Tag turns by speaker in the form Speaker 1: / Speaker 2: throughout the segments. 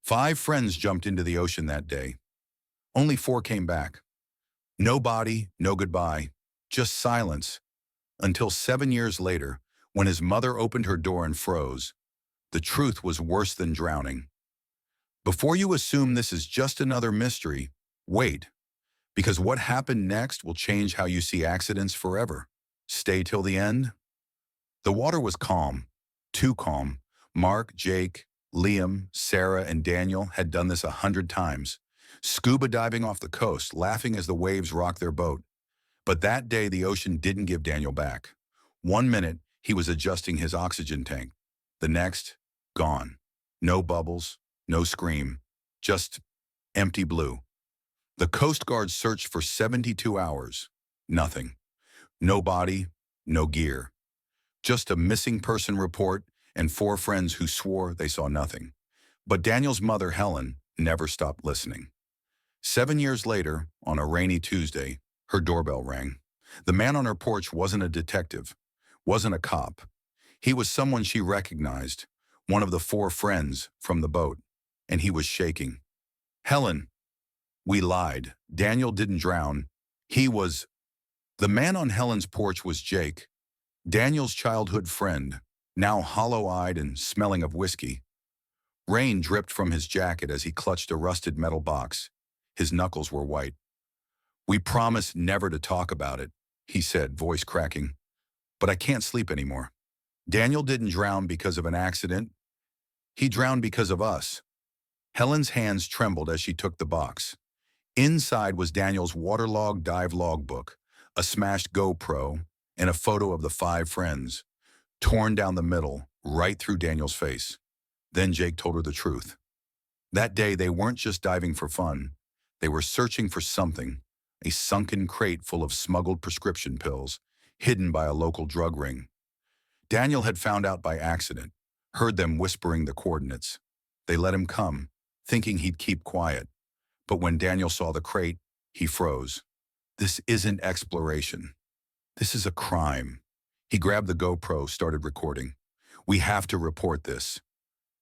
Speaker 1: 5 friends jumped into the ocean that day. Only 4 came back. No body, no goodbye, just silence, until 7 years later, when his mother opened her door and froze. The truth was worse than drowning. Before you assume this is just another mystery, wait, because what happened next will change how you see accidents forever. Stay till the end. The water was calm, too calm. Mark, Jake, Liam, Sarah, and Daniel had done this 100 times, scuba diving off the coast, laughing as the waves rocked their boat. But that day, the ocean didn't give Daniel back. 1 minute, he was adjusting his oxygen tank. The next, gone. No bubbles, no scream, just empty blue. The Coast Guard searched for 72 hours. Nothing. No body, no gear. Just a missing person report and 4 friends who swore they saw nothing. But Daniel's mother, Helen, never stopped listening. 7 years later, on a rainy Tuesday, her doorbell rang. The man on her porch wasn't a detective, wasn't a cop. He was someone she recognized, one of the 4 friends from the boat, and he was shaking. "Helen, we lied. Daniel didn't drown. He was..." The man on Helen's porch was Jake, Daniel's childhood friend, now hollow-eyed and smelling of whiskey. Rain dripped from his jacket as he clutched a rusted metal box. His knuckles were white. "We promised never to talk about it," he said, voice cracking. "But I can't sleep anymore. Daniel didn't drown because of an accident. He drowned because of us." Helen's hands trembled as she took the box. Inside was Daniel's waterlogged dive logbook, a smashed GoPro, and a photo of the 5 friends, torn down the middle, right through Daniel's face. Then Jake told her the truth. That day, they weren't just diving for fun. They were searching for something, a sunken crate full of smuggled prescription pills, hidden by a local drug ring. Daniel had found out by accident, heard them whispering the coordinates. They let him come, thinking he'd keep quiet. But when Daniel saw the crate, he froze. This isn't exploration. This is a crime. He grabbed the GoPro, started recording. "We have to report this."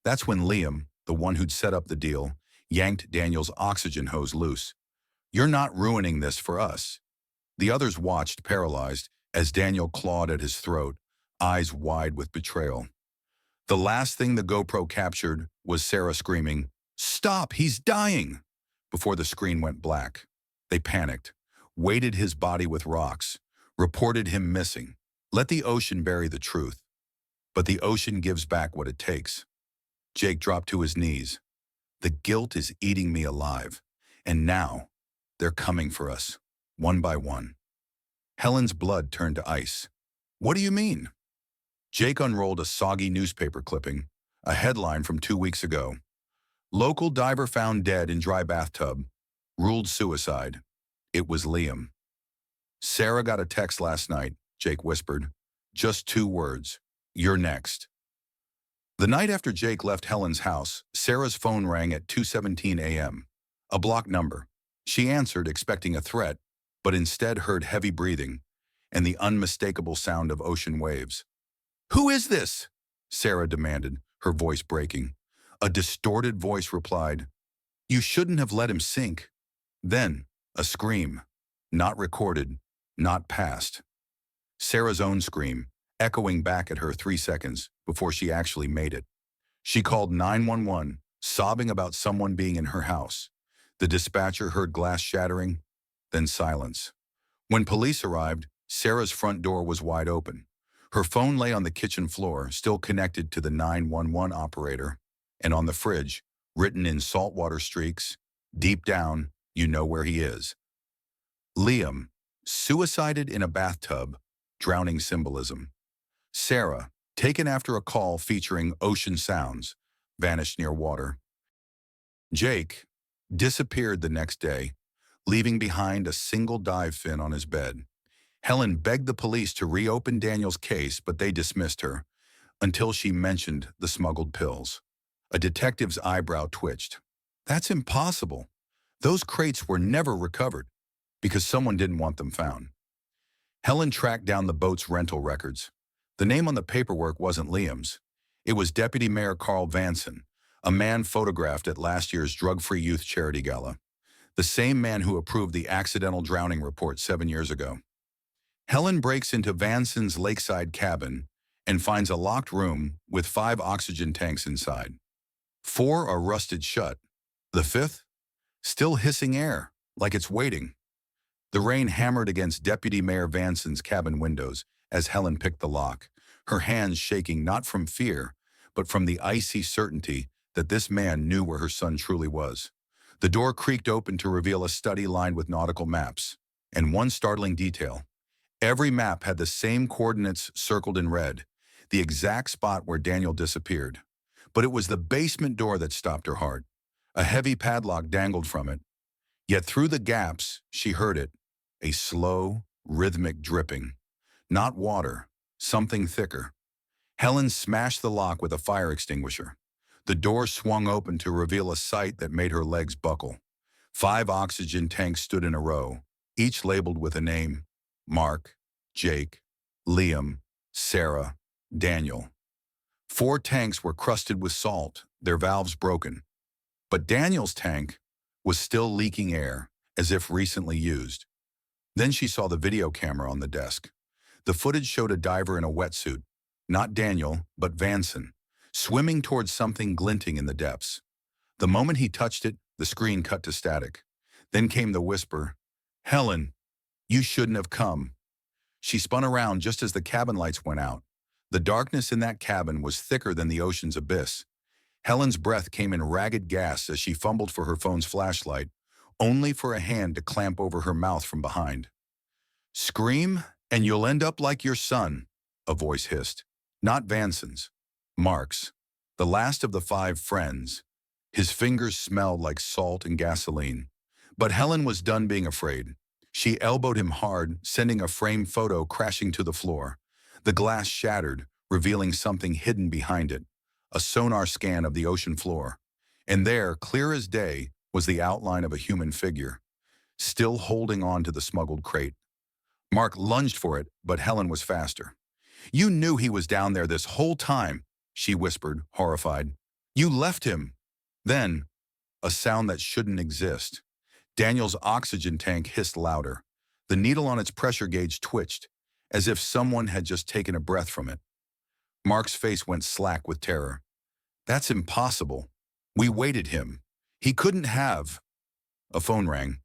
Speaker 1: That's when Liam, the one who'd set up the deal, yanked Daniel's oxygen hose loose. "You're not ruining this for us." The others watched, paralyzed, as Daniel clawed at his throat, eyes wide with betrayal. The last thing the GoPro captured was Sarah screaming, "Stop, he's dying!" before the screen went black. They panicked, weighted his body with rocks, reported him missing. Let the ocean bury the truth. But the ocean gives back what it takes. Jake dropped to his knees. "The guilt is eating me alive. And now, they're coming for us, one by one." Helen's blood turned to ice. "What do you mean?" Jake unrolled a soggy newspaper clipping, a headline from 2 weeks ago. "Local diver found dead in dry bathtub. Ruled suicide." It was Liam. "Sarah got a text last night," Jake whispered. "Just 2 words. You're next." The night after Jake left Helen's house, Sarah's phone rang at 2:17 a.m. A blocked number. She answered, expecting a threat, but instead heard heavy breathing and the unmistakable sound of ocean waves. "Who is this?" Sarah demanded, her voice breaking. A distorted voice replied, "You shouldn't have let him sink." Then, a scream. Not recorded, not passed. Sarah's own scream, echoing back at her 3 seconds before she actually made it. She called 911, sobbing about someone being in her house. The dispatcher heard glass shattering, then silence. When police arrived, Sarah's front door was wide open. Her phone lay on the kitchen floor, still connected to the 911 operator, and on the fridge, written in saltwater streaks, "Deep down, you know where he is." Liam, suicided in a bathtub, drowning symbolism. Sarah, taken after a call featuring ocean sounds, vanished near water. Jake disappeared the next day, leaving behind a single dive fin on his bed. Helen begged the police to reopen Daniel's case, but they dismissed her, until she mentioned the smuggled pills. A detective's eyebrow twitched. "That's impossible. Those crates were never recovered, because someone didn't want them found." Helen tracked down the boat's rental records. The name on the paperwork wasn't Liam's. It was Deputy Mayor Carl Vanson, a man photographed at last year's drug-free youth charity gala, the same man who approved the accidental drowning report 7 years ago. Helen breaks into Vanson's lakeside cabin and finds a locked room with 5 oxygen tanks inside. 4 are rusted shut. The 5th, still hissing air, like it's waiting. The rain hammered against Deputy Mayor Vanson's cabin windows as Helen picked the lock, her hands shaking not from fear, but from the icy certainty that this man knew where her son truly was. The door creaked open to reveal a study lined with nautical maps. And one startling detail. Every map had the same coordinates circled in red, the exact spot where Daniel disappeared. But it was the basement door that stopped her heart. A heavy padlock dangled from it. Yet through the gaps, she heard it, a slow, rhythmic dripping. Not water, something thicker. Helen smashed the lock with a fire extinguisher. The door swung open to reveal a sight that made her legs buckle. 5 oxygen tanks stood in a row, each labeled with a name: Mark, Jake, Liam, Sarah, Daniel. 4 tanks were crusted with salt, their valves broken. But Daniel's tank was still leaking air, as if recently used. Then she saw the video camera on the desk. The footage showed a diver in a wetsuit, not Daniel, but Vanson, swimming towards something glinting in the depths. The moment he touched it, the screen cut to static. Then came the whisper, "Helen, you shouldn't have come." She spun around just as the cabin lights went out. The darkness in that cabin was thicker than the ocean's abyss. Helen's breath came in ragged gasps as she fumbled for her phone's flashlight, only for a hand to clamp over her mouth from behind. "Scream, and you'll end up like your son," a voice hissed. Not Vanson's. Mark's, the last of the 5 friends. His fingers smelled like salt and gasoline. But Helen was done being afraid. She elbowed him hard, sending a framed photo crashing to the floor. The glass shattered, revealing something hidden behind it, a sonar scan of the ocean floor. And there, clear as day, was the outline of a human figure, still holding on to the smuggled crate. Mark lunged for it, but Helen was faster. "You knew he was down there this whole time," she whispered, horrified. "You left him." Then, a sound that shouldn't exist. Daniel's oxygen tank hissed louder. The needle on its pressure gauge twitched, as if someone had just taken a breath from it. Mark's face went slack with terror. "That's impossible. We waited him. He couldn't have." A phone rang.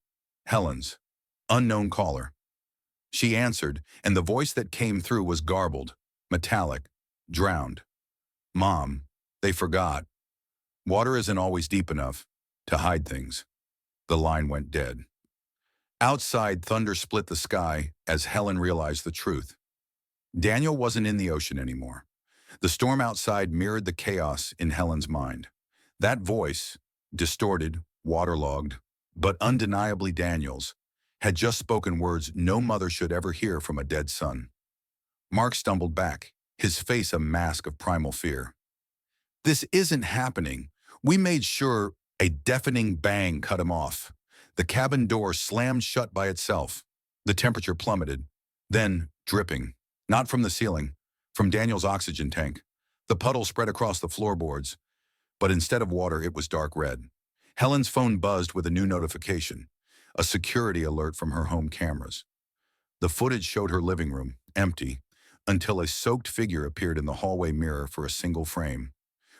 Speaker 1: Helen's. Unknown caller. She answered, and the voice that came through was garbled, metallic, drowned. "Mom, they forgot. Water isn't always deep enough to hide things." The line went dead. Outside, thunder split the sky as Helen realized the truth. Daniel wasn't in the ocean anymore. The storm outside mirrored the chaos in Helen's mind. That voice, distorted, waterlogged, but undeniably Daniel's, had just spoken words no mother should ever hear from a dead son. Mark stumbled back, his face a mask of primal fear. "This isn't happening. We made sure." A deafening bang cut him off. The cabin door slammed shut by itself. The temperature plummeted. Then, dripping, not from the ceiling, from Daniel's oxygen tank. The puddle spread across the floorboards, but instead of water, it was dark red. Helen's phone buzzed with a new notification, a security alert from her home cameras. The footage showed her living room, empty, until a soaked figure appeared in the hallway mirror for a single frame,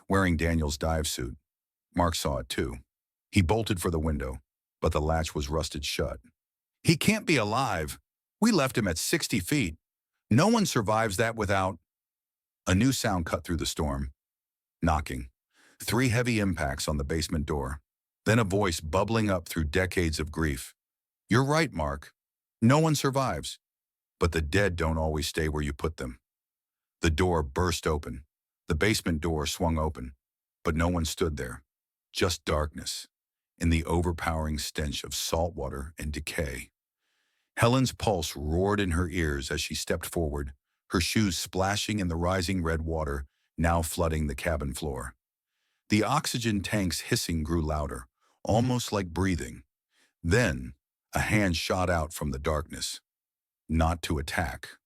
Speaker 1: wearing Daniel's dive suit. Mark saw it too. He bolted for the window, but the latch was rusted shut. "He can't be alive. We left him at 60 feet. No one survives that without..." A new sound cut through the storm. Knocking. 3 heavy impacts on the basement door. Then a voice bubbling up through decades of grief. "You're right, Mark. No one survives. But the dead don't always stay where you put them." The door burst open. The basement door swung open, but no one stood there. Just darkness, and the overpowering stench of salt water and decay. Helen's pulse roared in her ears as she stepped forward, her shoes splashing in the rising red water, now flooding the cabin floor. The oxygen tank's hissing grew louder, almost like breathing. Then, a hand shot out from the darkness. Not to attack,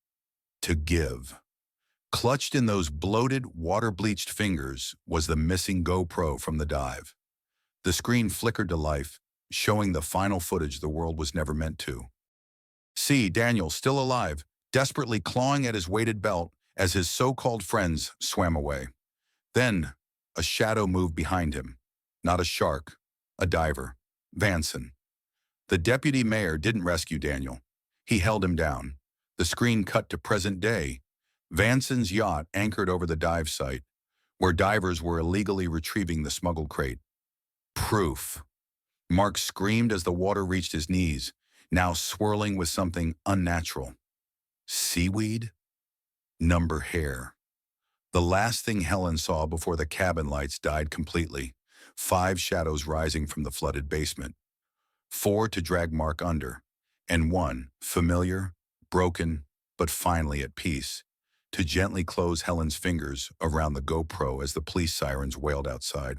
Speaker 1: to give. Clutched in those bloated, water-bleached fingers was the missing GoPro from the dive. The screen flickered to life, showing the final footage the world was never meant to. See Daniel, still alive, desperately clawing at his weighted belt as his so-called friends swam away. Then, a shadow moved behind him. Not a shark, a diver. Vanson. The deputy mayor didn't rescue Daniel. He held him down. The screen cut to present day. Vanson's yacht anchored over the dive site, where divers were illegally retrieving the smuggled crate. Proof. Mark screamed as the water reached his knees, now swirling with something unnatural. Seaweed? Number hair. The last thing Helen saw before the cabin lights died completely. 5 shadows rising from the flooded basement. 4 to drag Mark under, and 1, familiar, broken, but finally at peace, to gently close Helen's fingers around the GoPro as the police sirens wailed outside.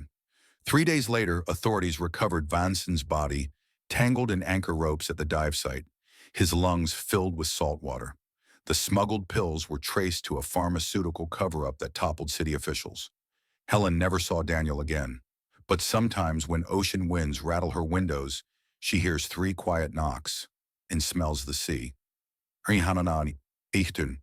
Speaker 1: 3 days later, authorities recovered Vanson's body, tangled in anchor ropes at the dive site, his lungs filled with salt water. The smuggled pills were traced to a pharmaceutical cover-up that toppled city officials. Helen never saw Daniel again, but sometimes when ocean winds rattle her windows, she hears 3 quiet knocks and smells the sea. Rihananani, Ichtun.